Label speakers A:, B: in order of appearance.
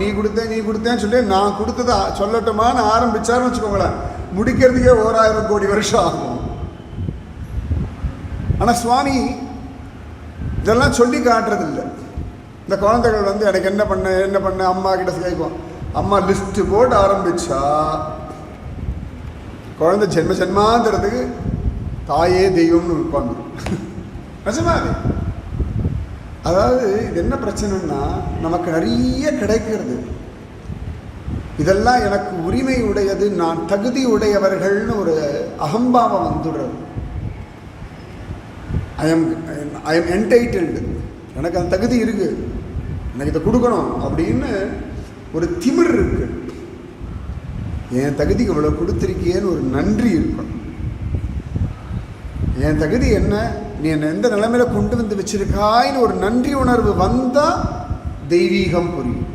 A: நீ கொடுத்தேன்னு சொல்லி நான் கொடுத்ததை சொல்லட்டுமான்னு ஆரம்பிச்சாருன்னு வச்சுக்கோங்களேன், முடிக்கிறதுக்கே 1000 கோடி வருஷம் ஆகும். ஆனால் சுவாமி இதெல்லாம் சொல்லி காட்டுறதில்லை. இந்த குழந்தைகள் எனக்கு என்ன பண்ண அம்மா கிட்ட கேட்கும். அம்மா லிஸ்ட்டு போட்டு ஆரம்பிச்சா குழந்தை ஜென்மாந்திரத்துக்கு தாயே தெய்வம்னு உட்காந்துரும். நிஜமா அது. அதாவது இது என்ன பிரச்சனைன்னா, நமக்கு நிறைய கிடைக்கிறது, இதெல்லாம் எனக்கு உரிமை உடையது, நான் தகுதி உடையவர்கள்னு ஒரு அகம்பாவம் வந்துடுறது. ஐ எம் என்டைட்டில்டு, எனக்கு அந்த தகுதி இருக்கு, எனக்கு இதை கொடுக்கணும் அப்படின்னு ஒரு திமிர் இருக்கு. என் தகுதிக்கு இவ்வளோ கொடுத்துருக்கியேன்னு ஒரு நன்றி இருக்கணும். என் தகுதி என்ன, நீ என்னை எந்த நிலைமையில கொண்டு வந்து வச்சிருக்காயின்னு ஒரு நன்றி உணர்வு வந்தால் தெய்வீகம் புரியும்.